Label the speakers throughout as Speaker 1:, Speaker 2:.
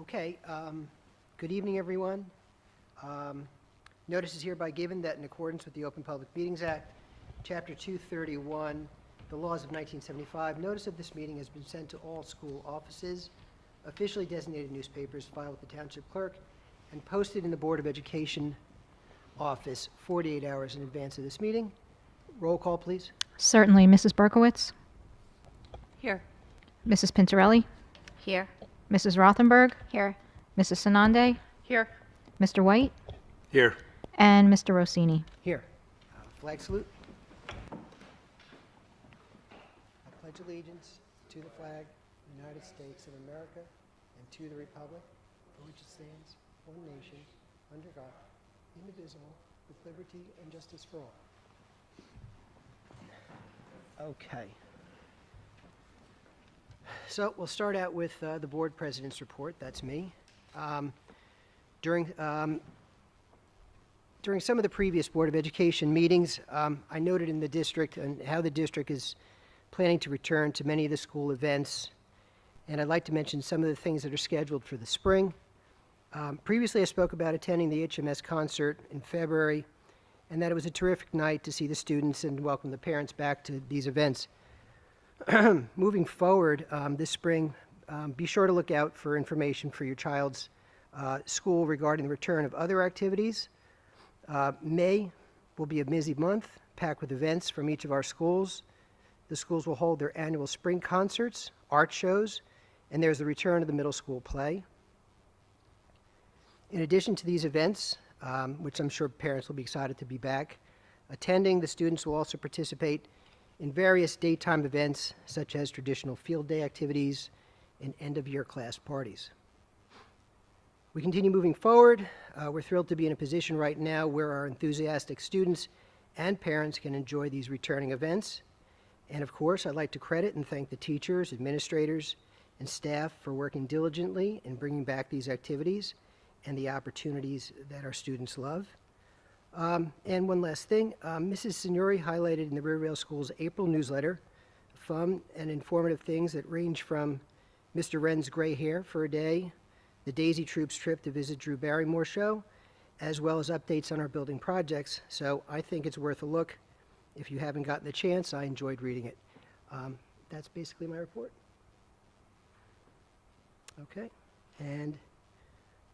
Speaker 1: Okay, good evening, everyone. Notice is hereby given that in accordance with the Open Public Meetings Act, Chapter 231, the laws of 1975, notice of this meeting has been sent to all school offices, officially designated newspapers, filed with the Township Clerk, and posted in the Board of Education office 48 hours in advance of this meeting. Roll call, please.
Speaker 2: Certainly. Mrs. Berkowitz?
Speaker 3: Here.
Speaker 2: Mrs. Pintarelli?
Speaker 3: Here.
Speaker 2: Mrs. Rothenberg?
Speaker 3: Here.
Speaker 2: Mrs. Sanande?
Speaker 3: Here.
Speaker 2: Mr. White?
Speaker 4: Here.
Speaker 2: And Mr. Rossini.
Speaker 1: Here. Flag salute. I pledge allegiance to the flag of the United States of America and to the republic for which it stands, one nation, under God, indivisible, with liberty and justice for all. Okay. So we'll start out with the board president's report. That's me. During some of the previous Board of Education meetings, I noted in the district and how the district is planning to return to many of the school events, and I'd like to mention some of the things that are scheduled for the spring. Previously, I spoke about attending the HMS concert in February, and that it was a terrific night to see the students and welcome the parents back to these events. Moving forward this spring, be sure to look out for information for your child's school regarding the return of other activities. May will be a busy month, packed with events from each of our schools. The schools will hold their annual spring concerts, art shows, and there's the return of the middle school play. In addition to these events, which I'm sure parents will be excited to be back attending, the students will also participate in various daytime events such as traditional field day activities and end-of-year class parties. We continue moving forward. We're thrilled to be in a position right now where our enthusiastic students and parents can enjoy these returning events. And of course, I'd like to credit and thank the teachers, administrators, and staff for working diligently in bringing back these activities and the opportunities that our students love. And one last thing, Mrs. Signori highlighted in the Riverdale School's April newsletter fun and informative things that range from Mr. Wren's gray hair for a day, the Daisy Troop's trip to visit Drew Barrymore show, as well as updates on our building projects. So I think it's worth a look. If you haven't gotten the chance, I enjoyed reading it. That's basically my report. Okay, and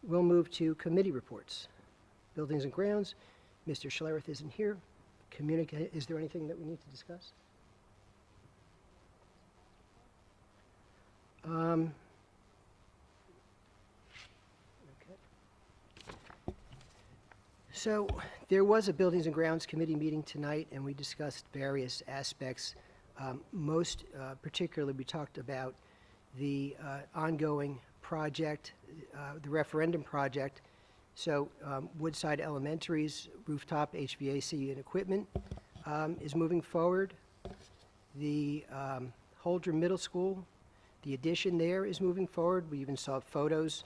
Speaker 1: we'll move to committee reports. Buildings and Grounds. Mr. Schlereth isn't here. Is there anything that we need to discuss? Okay. So there was a Buildings and Grounds Committee meeting tonight, and we discussed various aspects. Most particularly, we talked about the ongoing project, the referendum project. So Woodside Elementary's rooftop HVAC and equipment is moving forward. The Holdren Middle School, the addition there is moving forward. We even saw photos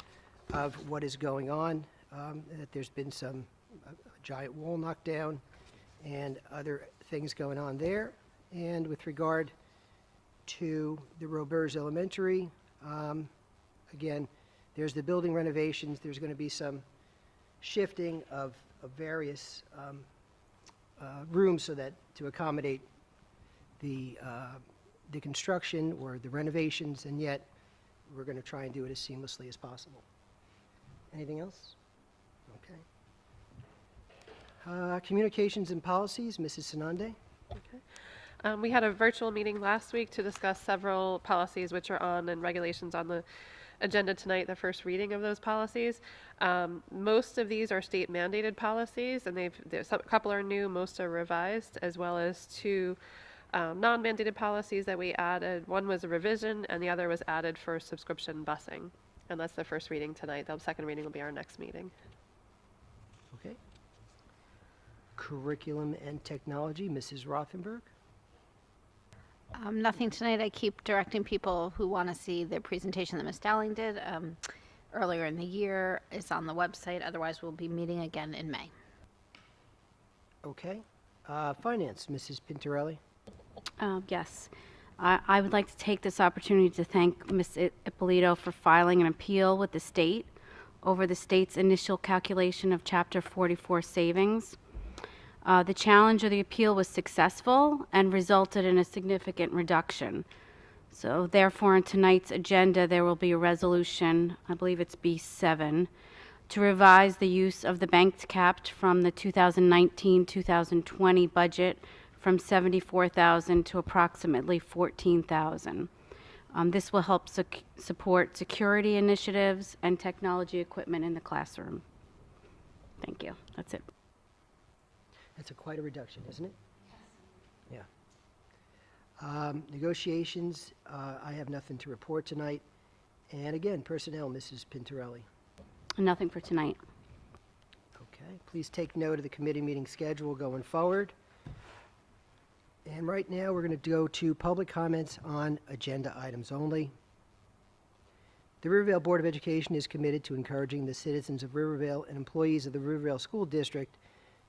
Speaker 1: of what is going on, that there's been a giant wall knocked down and other things going on there. And with regard to the Roberts Elementary, again, there's the building renovations. There's going to be some shifting of various rooms so that to accommodate the construction or the renovations, and yet we're going to try and do it as seamlessly as possible. Anything else? Okay. Communications and policies, Mrs. Sanande.
Speaker 3: Okay. We had a virtual meeting last week to discuss several policies which are on and regulations on the agenda tonight, the first reading of those policies. Most of these are state mandated policies, and a couple are new, most are revised, as well as two non-mandated policies that we added. One was a revision and the other was added for subscription busing. And that's the first reading tonight. The second reading will be our next meeting.
Speaker 1: Okay. Curriculum and technology, Mrs. Rothenberg.
Speaker 5: Nothing tonight. I keep directing people who want to see the presentation that Ms. Dowling did earlier in the year. It's on the website. Otherwise, we'll be meeting again in May.
Speaker 1: Okay. Finance, Mrs. Pintarelli.
Speaker 6: Yes.
Speaker 4: I would like to take this opportunity to thank Ms. Ippolito for filing an appeal with the state over the state's initial calculation of Chapter 44 savings. The challenge of the appeal was successful and resulted in a significant reduction. So therefore, on tonight's agenda, there will be a resolution, I believe it's B7, to revise the use of the banked cap from the 2019-2020 budget from $74,000 to approximately $14,000. This will help support security initiatives and technology equipment in the classroom. Thank you. That's it.
Speaker 1: That's quite a reduction, isn't it? Yeah. Negotiations, I have nothing to report tonight. And again, personnel, Mrs. Pintarelli.
Speaker 4: Nothing for tonight.
Speaker 1: Okay, please take note of the committee meeting schedule going forward. And right now, we're going to go to public comments on agenda items only. The Rivervale Board of Education is committed to encouraging the citizens of Rivervale and employees of the Rivervale School District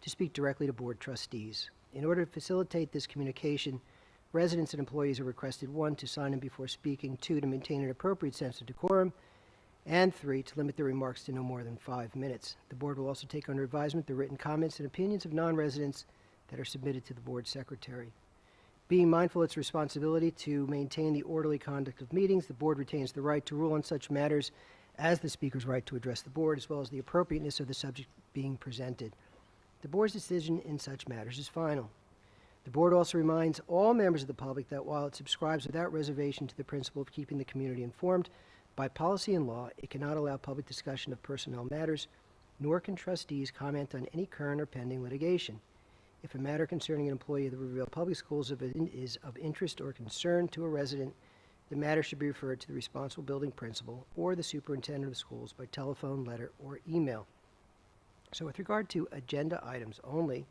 Speaker 1: to speak directly to board trustees. In order to facilitate this communication, residents and employees are requested, 1, to sign in before speaking, 2, to maintain an appropriate sense of decorum, and 3, to limit their remarks to no more than 5 minutes. The board will also take under advisement the written comments and opinions of non-residents that are submitted to the board secretary. Being mindful of its responsibility to maintain the orderly conduct of meetings, the board retains the right to rule on such matters as the speaker's right to address the board, as well as the appropriateness of the subject being presented. The board's decision in such matters is final. The board also reminds all members of the public that while it subscribes without reservation to the principle of keeping the community informed, by policy and law, it cannot allow public discussion of personnel matters, nor can trustees comment on any current or pending litigation. If a matter concerning an employee of the Rivervale Public Schools is of interest or concern to a resident, the matter should be referred to the responsible building principal or the superintendent of schools by telephone, letter, or email. So with regard to agenda items only,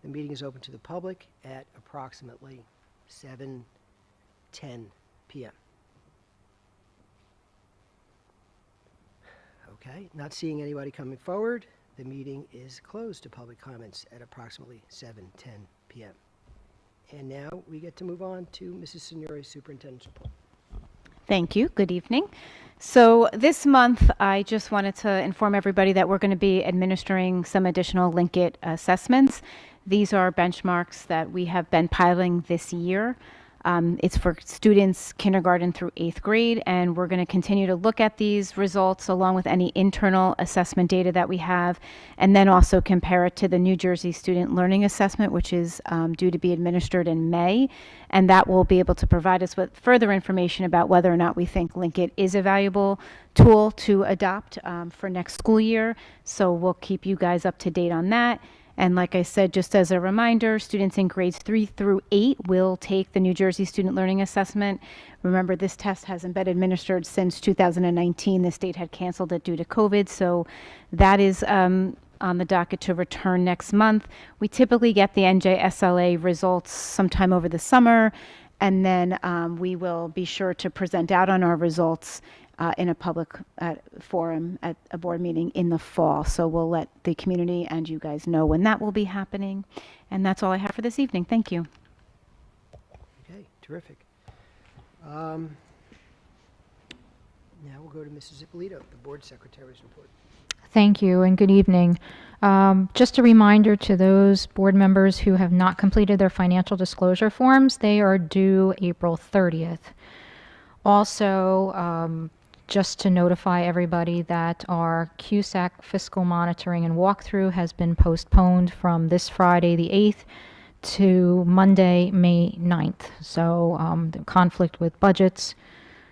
Speaker 1: the meeting is open to the public at approximately 7:10 p.m. Okay, not seeing anybody coming forward, the meeting is closed to public comments at approximately 7:10 p.m. And now we get to move on to Mrs. Signori's superintendent's report.
Speaker 6: Thank you. Good evening. So this month, I just wanted to inform everybody that we're going to be administering some additional Linkit assessments. These are benchmarks that we have been piloting this year. It's for students kindergarten through 8th grade, and we're going to continue to look at these results along with any internal assessment data that we have, and then also compare it to the New Jersey Student Learning Assessment, which is due to be administered in May, and that will be able to provide us with further information about whether or not we think Linkit is a valuable tool to adopt for next school year. So we'll keep you guys up to date on that. And like I said, just as a reminder, students in grades 3 through 8 will take the New Jersey Student Learning Assessment. Remember, this test hasn't been administered since 2019. The state had canceled it due to COVID, so that is on the docket to return next month. We typically get the NJSLA results sometime over the summer, and then we will be sure to present out on our results in a public forum at a board meeting in the fall. So we'll let the community and you guys know when that will be happening. And that's all I have for this evening. Thank you.
Speaker 1: Okay, terrific. Now we'll go to Mrs. Ippolito, the board secretary's report.
Speaker 2: Thank you and good evening. Just a reminder to those board members who have not completed their financial disclosure forms, they are due April 30th. Also, just to notify everybody that our CUSAC fiscal monitoring and walkthrough has been postponed from this Friday, the 8th, to Monday, May 9th. So the conflict with budgets,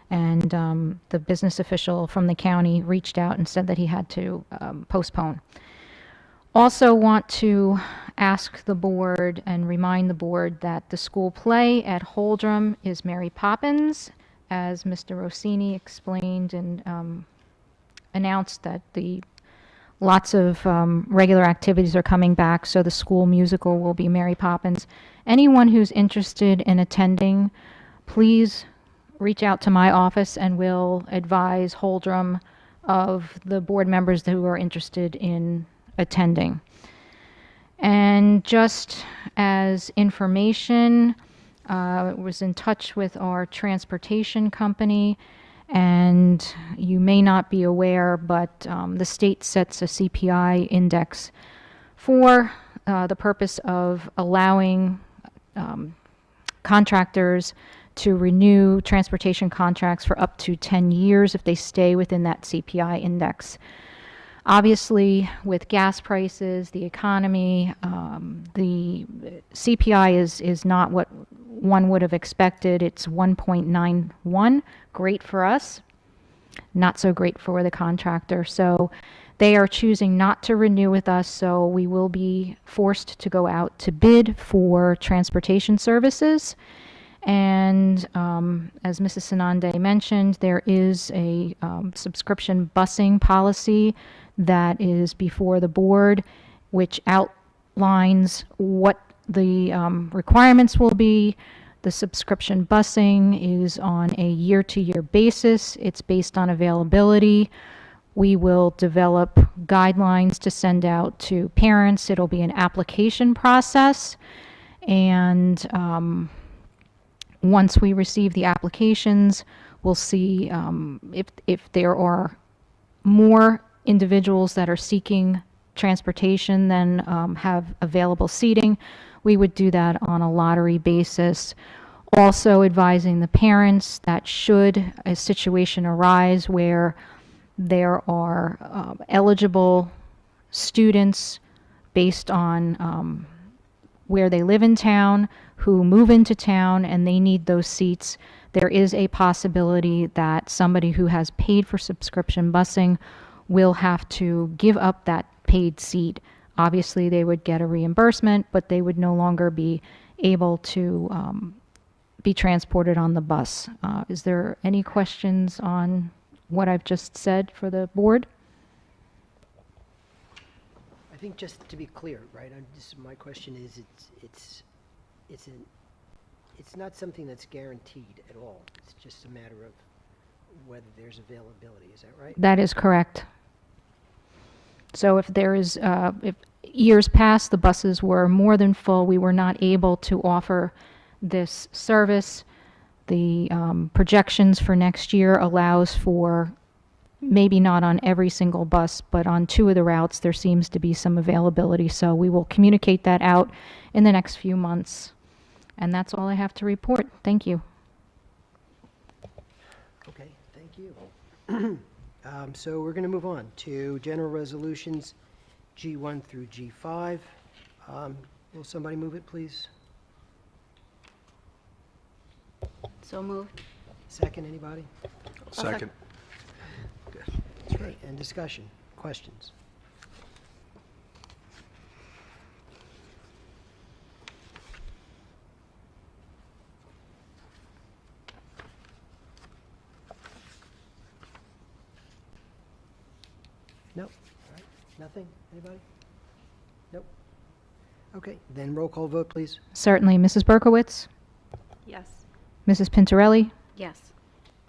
Speaker 2: and the business official from the county reached out and said that he had to postpone. Also want to ask the board and remind the board that the school play at Holdrum is Mary Poppins, as Mr. Rossini explained and announced that the lots of regular activities are coming back, so the school musical will be Mary Poppins. Anyone who's interested in attending, please reach out to my office and we'll advise Holdrum of the board members who are interested in attending. And just as information, was in touch with our transportation company, and you may not be aware, but the state sets a CPI index for the purpose of allowing contractors to renew transportation contracts for up to 10 years if they stay within that CPI index. Obviously, with gas prices, the economy, the CPI is not what one would have expected. It's 1.91, great for us, not so great for the contractor. So they are choosing not to renew with us, so we will be forced to go out to bid for transportation services. And as Mrs. Sanande mentioned, there is a subscription busing policy that is before the board, which outlines what the requirements will be. The subscription busing is on a year-to-year basis. It's based on availability. We will develop guidelines to send out to parents. It'll be an application process. And once we receive the applications, we'll see if there are more individuals that are seeking transportation than have available seating. We would do that on a lottery basis. Also advising the parents that should a situation arise where there are eligible students based on where they live in town, who move into town, and they need those seats, there is a possibility that somebody who has paid for subscription busing will have to give up that paid seat. Obviously, they would get a reimbursement, but they would no longer be able to be transported on the bus. Is there any questions on what I've just said for the board?
Speaker 1: I think just to be clear, right, my question is, it's not something that's guaranteed at all. It's just a matter of whether there's availability. Is that right?
Speaker 2: That is correct. So if there is, if years past the buses were more than full, we were not able to offer this service. The projections for next year allows for maybe not on every single bus, but on 2 of the routes there seems to be some availability. So we will communicate that out in the next few months. And that's all I have to report. Thank you.
Speaker 1: Okay, thank you. So we're going to move on to general resolutions G1 through G5. Will somebody move it, please?
Speaker 4: So moved.
Speaker 1: Second, anybody?
Speaker 7: Second.
Speaker 1: Okay, and discussion, questions? Nope. All right. Nothing? Anybody? Nope. Okay, then roll call vote, please.
Speaker 2: Certainly. Mrs. Berkowitz?
Speaker 3: Yes.
Speaker 2: Mrs. Pintarelli?
Speaker 4: Yes.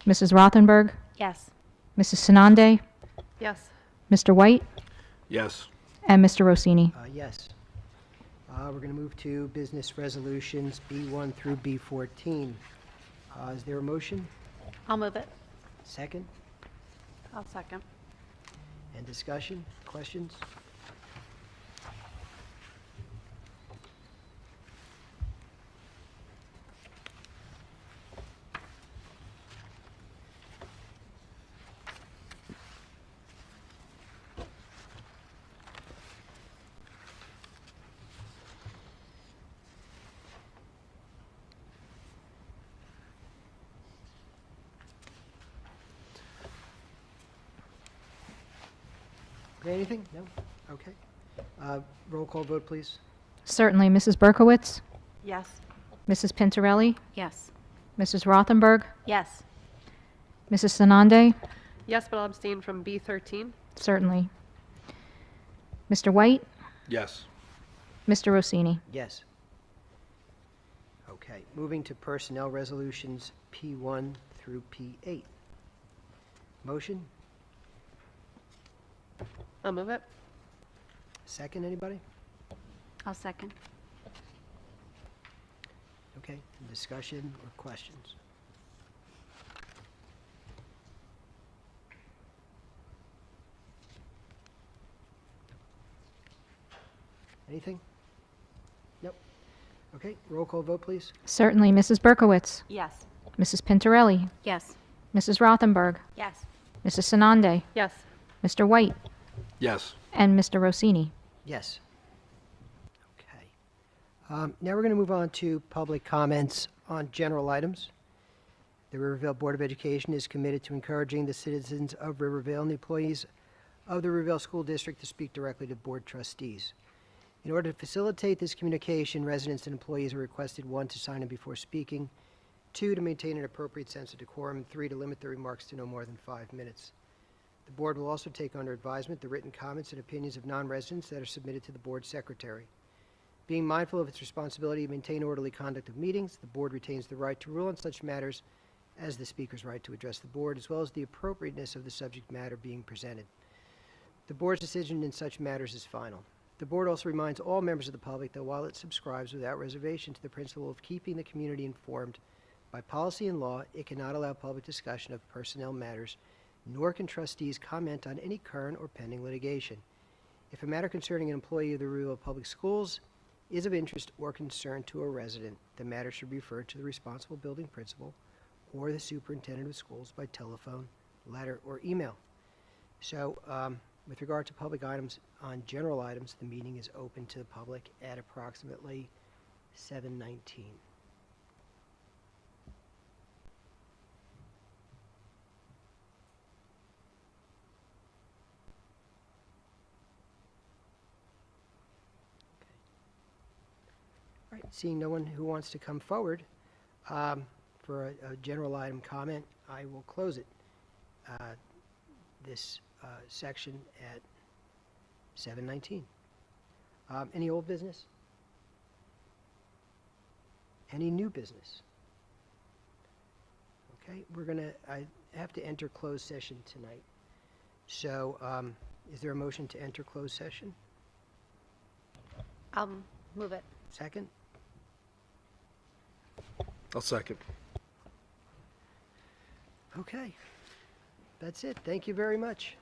Speaker 2: Mrs. Rothenberg?
Speaker 5: Yes.
Speaker 2: Mrs. Sanande?
Speaker 3: Yes.
Speaker 2: Mr. White?
Speaker 7: Yes.
Speaker 2: And Mr. Rossini?
Speaker 1: Yes. We're going to move to business resolutions B1 through B14. Is there a motion?
Speaker 5: I'll move it.
Speaker 1: Second?
Speaker 4: I'll second.
Speaker 1: And discussion, questions? Anything? No? Okay. Roll call vote, please.
Speaker 2: Certainly. Mrs. Berkowitz?
Speaker 3: Yes.
Speaker 2: Mrs. Pintarelli?
Speaker 4: Yes.
Speaker 2: Mrs. Rothenberg?
Speaker 5: Yes.
Speaker 2: Mrs. Sanande?
Speaker 3: Yes, but I'll abstain from B13.
Speaker 2: Certainly. Mr. White?
Speaker 7: Yes.
Speaker 2: Mr. Rossini?
Speaker 1: Yes. Okay, moving to personnel resolutions P1 through P8. Motion?
Speaker 3: I'll move it.
Speaker 1: Second, anybody?
Speaker 4: I'll second.
Speaker 1: Okay, discussion or questions? Anything? Nope. Okay, roll call vote, please.
Speaker 2: Certainly, Mrs. Berkowitz,
Speaker 4: Yes.
Speaker 2: Mrs. Pintorelli,
Speaker 4: Yes.
Speaker 2: Mrs. Rothenberg,
Speaker 5: Yes.
Speaker 2: Mrs. Sanande,
Speaker 3: Yes.
Speaker 2: Mr. White,
Speaker 7: Yes.
Speaker 2: and Mr. Rossini.
Speaker 1: Yes. Okay. Now we're going to move on to public comments on general items. The Rivervale Board of Education is committed to encouraging the citizens of Rivervale and the employees of the Rivervale School District to speak directly to board trustees. In order to facilitate this communication, residents and employees are requested, 1, to sign in before speaking, 2, to maintain an appropriate sense of decorum, and 3, to limit their remarks to no more than 5 minutes. The board will also take under advisement the written comments and opinions of non-residents that are submitted to the board secretary. Being mindful of its responsibility to maintain orderly conduct of meetings, the board retains the right to rule on such matters as the speaker's right to address the board, as well as the appropriateness of the subject matter being presented. The board's decision in such matters is final. The board also reminds all members of the public that while it subscribes without reservation to the principle of keeping the community informed by policy and law, it cannot allow public discussion of personnel matters, nor can trustees comment on any current or pending litigation. If a matter concerning an employee of the Rivervale Public Schools is of interest or concern to a resident, the matter should be referred to the responsible building principal or the superintendent of schools by telephone, letter, or email. So, with regard to public items, on general items, the meeting is open to the public at approximately 7:19. All right, seeing no one who wants to come forward for a general item comment, I will close it. This section at 7:19. Any old business? Any new business? Okay, I have to enter closed session tonight. So, is there a motion to enter closed session?
Speaker 5: I'll move it.
Speaker 1: Second?
Speaker 7: I'll second.
Speaker 1: Okay. That's it. Thank you very much.